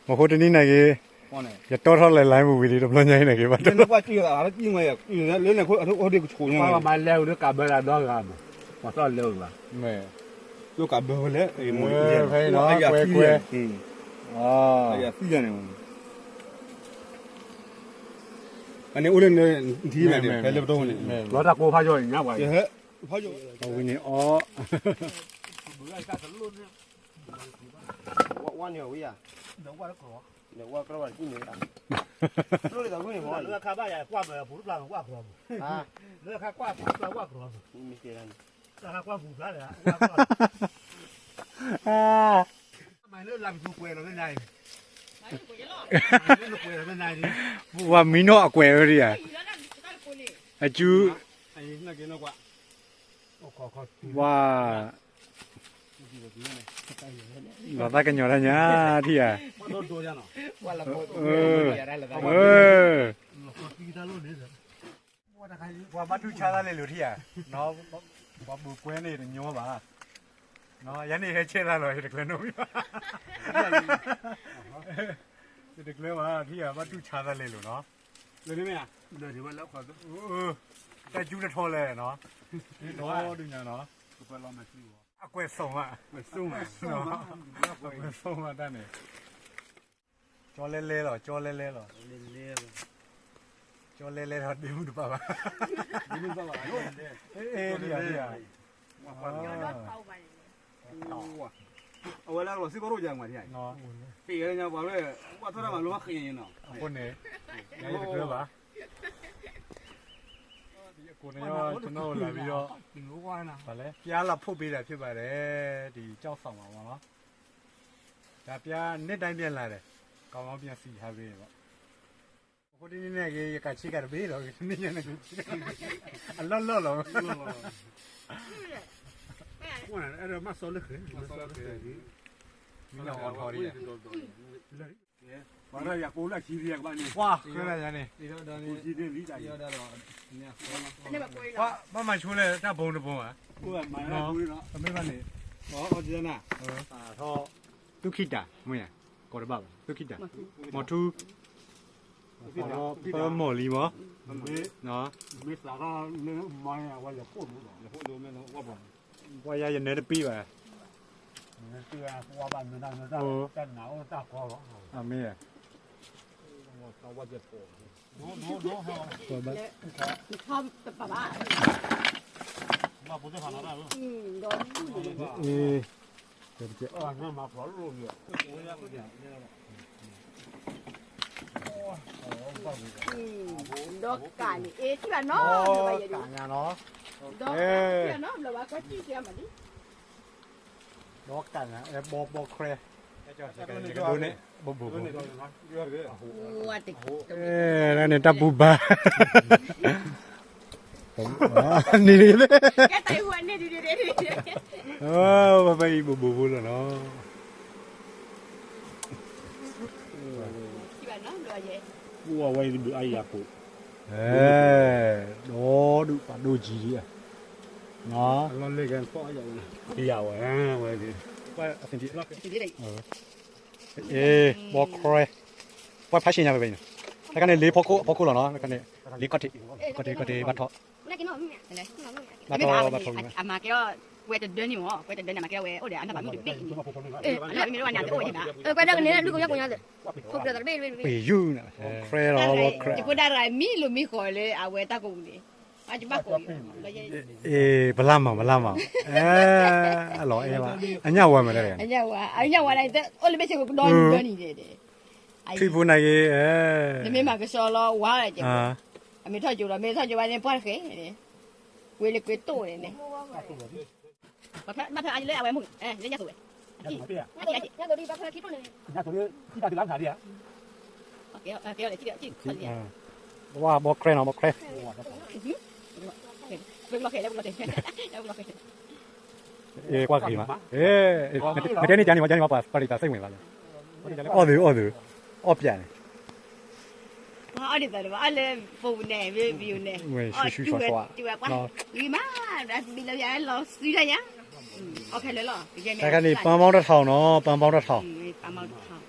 မဟုတ်တနည်းနိုင်ကြီးရတော့ထောက်လိုက်လိုင်းမှုပြီးတော့ဘလုံးနိုင်နေကြီးပါတော့ ကွာကြည့်ရတာလည်းကြည့်မရလဲနေခိုးဟိုဒီချိုနေ ပါမလဲဦးကဘယ်လာတော့ကမတော်လဲဦးလား မဲ တို့ကဘယ်လဲအေးမွေး ဖေးနော်ကွဲကွဲအာ အဲ့ဒါစီးရတယ်အနေဦးလည်းဒီမဲ့တယ်ဘယ်လိုတော့နေ လောတာကိုဖားကြောညပါ ဟဲ့ဖောက်ကြ ဟိုဝင်းနေအော် วันเดียววิอ่ะ တော့ว่าကော เดี๋ยวว่าก็ว่ากินเลยอ่ะรู้เลยแต่รู้เนี่ยพอ เลือกข้าบ้านใหญ่กว่าแบบผู้ปลาว่าพร้อม อ่า เลือกข้ากว่าผู้ปลาว่าพร้อม นี่มีเสียง ราคากว่าผู้ปลาเลยอ่ะ အာ ทำไมเลือกลำทูเกวเราไม่ได้เลือกเกวเราไม่ได้ดิ ဟိုကမီနောအကွယ်ရည်အကျူ အဲ့ဒီနှစ်ကင်းတော့ကွာ โอ้ขอ ဝါလာတာကညောရညာတီးရ โดนยังเนาะ ว่าเรา ปีตาลุ่นนี่สิว่าถ้าใคร ဝါမတူချားသားလေလို့တီးရနော်ဘာဘူးကွဲနေတယ်ညောပါနော်ရနေခဲချဲလာလို့ဒီကလေးနိုးပြီဒီကလေးပါတီးရမတူချားသားလေလို့နော် လေနေမရ เดี๋ยวแล้วขอ တက်ကျူးတစ်ထောလဲနော်ဒီတော့ဒီညာနော် ဘယ်လိုမှမရှိဘူး အကွယ်ဆုံးอ่ะ မဆုံးမ နော်အကွယ်ဆုံးอ่ะတန်းနေကြောလဲလဲတော့ကြောလဲလဲတော့ เล่ๆ ကြောလဲလဲတော့ဒီမှုတပါပါ ဒီလိုပါပါလို့ အေးဒီရဒီရ အဝလာတော့စီကောကြမှာဒီ နော် ပြေရညာပါလေကွာတော့မှလောခရင်ရင်တော့ အခုနေရရတကယ်ပါဒီကိုနေရောကျွန်တော်လာပြီးတော့ ถึงรู้ว่านะ ဗာလဲပြားလာဖုတ်ပေးတာဖြစ်ပါတယ်ဒီကြောက်ဆောင်ပါပါနော်ဒါပြားနှစ်တိုင်းပြန်လာတယ်ကောင်းကောင်းပြန်စီထားပေးပေါ့အခုဒီနေ့ကရကချိကတော့ဘေးတော့နေ့ညနေအလော့လော့လော ဟုတ်အဲ့ဒါမဆောလက်ခဲမဆောလက်ခဲဒီ မင်းအောင်ထော်ရီ ဘာလဲရကိုလက်ချီးရကဘာနေ ဝါခရရနေ ဒီတော့ဒါနေဒီဒီလီတာရတော့ညဆောလာ ဟာမမချိုးလဲတဘုံတဘုံอ่ะ ကိုကမိုင်းလာဘူးနော် အမေကနေ ဟောဒီနာ အာတော့ဒုခိတာမွေးရကောရဘာဒုခိတာမထူတော့မော်လီမော မေ နော် မေစာကလည်းမိုင်းရဝါရဖို့လို့ရဖို့လို့မဲနော်ဝါပါ ဝါရရနေပြီးပါ ตัวว่าบ้านมันได้มันได้แต่หนาวตาคอ အမေရ တော့ဝါရဖို့ no ฮะ တော်ပါ ชอบแบบว่า มาปุ๊บจะผ่านได้มั้ย โดน အေးတော်ကြ อ่างั้นมาพอรู้อยู่ โดนกันเอ๊ะที่ว่าน้องไปอยู่ ကာညာနော် โดนที่น้องเราว่าก็ที่เสียมันดิ တော့ကာညာဘောခရဲကြောက်စကနေဒိုနေဘောဘော ဒီတော့နော်ဒီရတယ် ว่าติ นั่นเนี่ยตะปูบ้านี่เลย แกไต้หวันเนี่ยดิ โอ้บะไปบูแล้วเนาะ ที่ว่าน้องเราเย่ กูว่าไว้ดูไอ้ยาปุ๊ โดดูปะดูจีดิอ่ะเนาะ လောလေးကန်ပေါ့ရအောင် ดีอ่ะเว้ยเว้ยดิ ว่าสิจิ ที่นี่ บ่ครว่าพาชิญาไปไปแล้วกันเลยพอกูแล้วเนาะแล้วกันเลยลีก็ติบัดทอ แล้วกินน้องเนี่ยอะไรน้องเนี่ยอามาแกก็เวทเดินอยู่เวทเดินมาแกเวโอ้เดี๋ยวอันนั้นแบบมีปิ๊กอันนั้นไม่รู้ว่าเนี่ยโอ้ยนะก็ได้กันเนี่ยลูกก็ยังคงจะได้ ไปอยู่น่ะครเนาะบ่คร จะพูดอะไรมีหรือมีขอเลยเอาเวตากูนี่อาจจะบ้ากูแล้วยัย บลามาหรอว่าอันยาวมาได้ อันนี้ว่าอะไรแต่โอ้เลยไม่ใช่กูโดนนี่เด้ พี่ผู้นายนี่ไม่มาก็ชอล้อว่าอะไรจ้ะไม่ทอดอยู่แล้วไม่ทอดอยู่วันนี้ป้อนเขยนี่เวลเกโตเลยนี่มาเธออันนี้เลยเอาไว้มึงเล่นยาสูบจียาตัวนี้ป้าเธอคิดว่าเลย ยาตัวนี้ที่ตาที่ร้านขายดิอ่ะ เกี่ยวเลยที่คนเดียว ว่าบ่ครเนาะบ่คร เป็นมาเขยแล้วมาเขยแล้วมาเขย กว่ากี่มาไม่ได้นี่จานี่ว่าปาริตาใส่ဝင်ပါလားအော်အော်ပြန် อ๋อดิแต่ว่าอะไรฟูเนี่ยวิวเนี่ยจูบกว่าดีมากมีเราอยากเราซื้อได้ยังโอเคเลยเหรอ แต่กันนี่ปามပေါင်းတစ်ထောင်เนาะปามပေါင်းတစ်ထောင် ปามပေါင်းတစ်ထောင်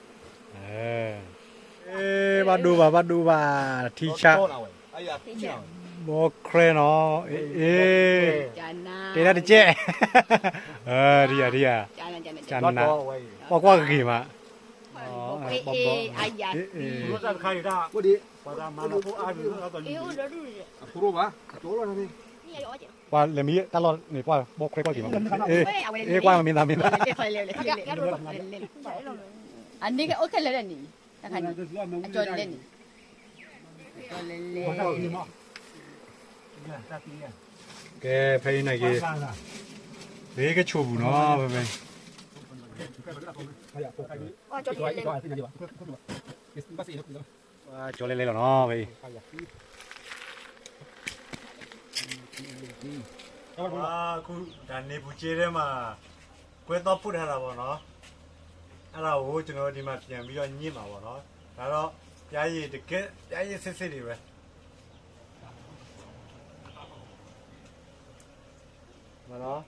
ဘာဒူပါတီချာ 哎呀，不讲。 မောခရနော်အေး ဂျာနာ တေးရတဲ့ကျက်ဒီရ ဂျာနာ ဂျာနာပေါ့ကွာကေမှာ အေးအာယာ ဘုရားခိုင်တာ 我的 ဘာသာမနာဖို့အားပြီးတော့တော် အေး ကြီး ဦးတော်တူရ 胡萝卜，多了那里。 你也有钱 ကွာလက်မီတလောနေကွာမောခရကွာကေမှာအေးကွာမင်းသား 快来了啊那个 OK 来了你看看你အကျော်လက်နေကျော်လက်လက် ဘာသာဒီမှာတာတီးရ ကဲဖိနေကေ ဘာသာ ဘေးကချိုဘူးနော်ပဲ 哦ကျော်လက်လက် ဝါကြော်လဲနော်ဘေးခုဒါနေဘူးကျေးထဲမှာကွဲတော့ဖုတ်ထားတာပေါ့နော်အဲ့ဒါကိုကျွန်တော်ဒီမှာပြန်ပြီးတော့ညှစ်မှာပေါ့နော်ဒါတော့ပြားရည်တကယ်ပြားရည်စစ်စစ်တွေပဲမနော်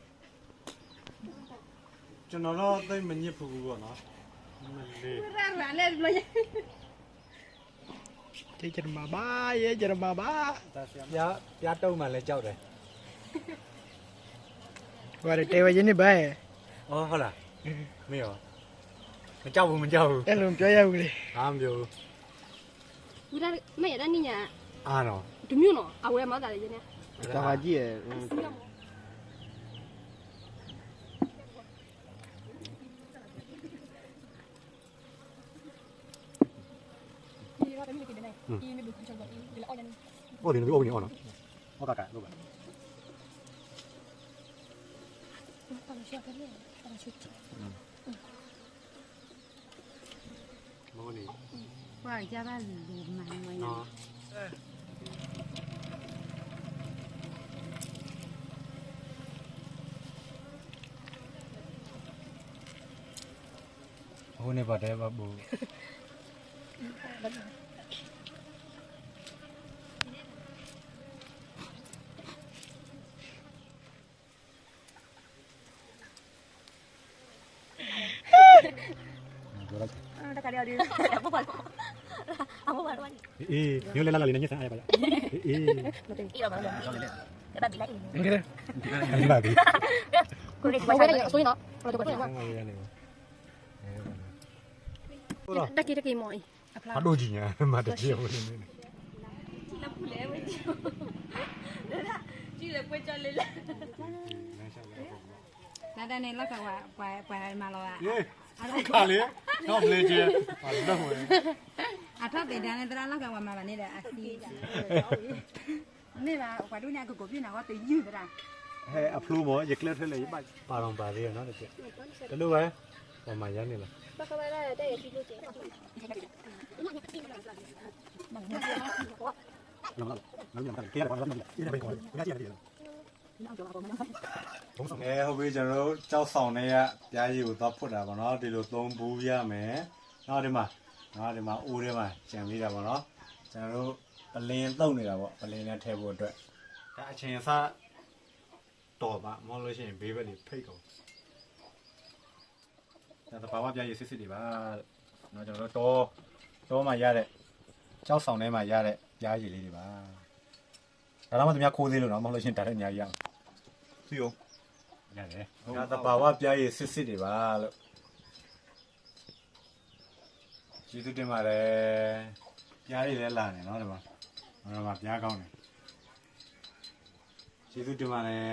ကျွန်တော်တော့သိမညစ်ဘူးပေါ့နော်မလေး ရရလက်လို့ ကျေကြမှာပါရဲကြမှာပါပြားတုံးမှလည်းကြောက်တယ် ဟိုတေဝချင်းနေပဲ ဩဟုတ်လားမင်းရောမကြောက်ဘူး အဲ့လိုပြောရဘူးလေ ဘာမပြော 你那没得你呢？ အားတော့ 都没有呢，啊，我也没得了，今天。干啥鸡？ ဟုတ်တယ်ပြောနေအောင်နော်ဟုတ်ကဲ့ဟုတ်ကဲ့မောနေ 我家把路蛮我 နော်ဟိုနေပါတယ်ဘာဘူး တခါတည်းဒီဘဘအမဘာလို့ အေးညလည်းလာလေးညစမ်းအားပါလားအေး ဒီတော့ဘာလို့လဲဒါပဲလိုက် ငကဲ ဒီပါပြီ ကိုလေးဘာလဲဆိုရင်တော့ဘာလို့ ဆန်းရရနေ 得给得给毛，啊， ဘာတို့ကြီးညာမတပြေဘူးနေ ကြည့်လေပွေးကြလေးလေ 那等你那个乖嘛了啊， အေးခါလေတော့လေကျဘာလို့လဲ 啊，他对的，那那个我妈妈那的啊，是，那吧，我都那个狗屁那个对有的啦， ဟဲ့အဖလူမောရကလက်ထက်လေပါတော့ပါသေးရနော်တကယ်တလူပဲဟောမှာရနေလား 那个来了，这也是不行。 နော်နော်ကေရပါတော့ဒီနေ့ပဲခေါ်ရကြရတယ်ဘုံဆောင်အဲဟုတ်ပြီကျွန်တော်တို့ကြောက်ဆောင်တဲ့ပြားရည်ကိုတော့ဖွတ်တာပေါ့နော်ဒီလိုသုံးဘူးရမယ်နောက်ဒီမှာအိုးထဲမှာကြံပေးတာပေါ့နော်ကျွန်တော်တို့ပလင်းတုံနေတာပေါ့ပလင်းနဲ့ထည့်ဖို့အတွက်ဒါအချိန်စတော်ပါမဟုတ်လို့ရှိရင်ဘေးဘက်တွေဖိတ်ကုန်ဒါတော့ဘာမှပြားရည်စစ်စစ်တွေပါနော်ကျွန်တော်တို့တော့မှရတဲ့ကြောက်ဆောင်ထဲမှာရတဲ့ပြားရည်လေးတွေပါဒါတော့မှသူများခိုးသေးလို့နော်မဟုတ်လို့ရှိရင်ဒါလည်းအများကြီးရအောင်စီယုံရတယ်ဒါတဘာဝပြားရည်စစ်စစ်တွေပါလို့ကျေးဇူးတင်ပါတယ်ပြားရည်လည်းလာနေနော်ဒီမှာပြားကောင်းတယ်ကျေးဇူးတင်ပါတယ်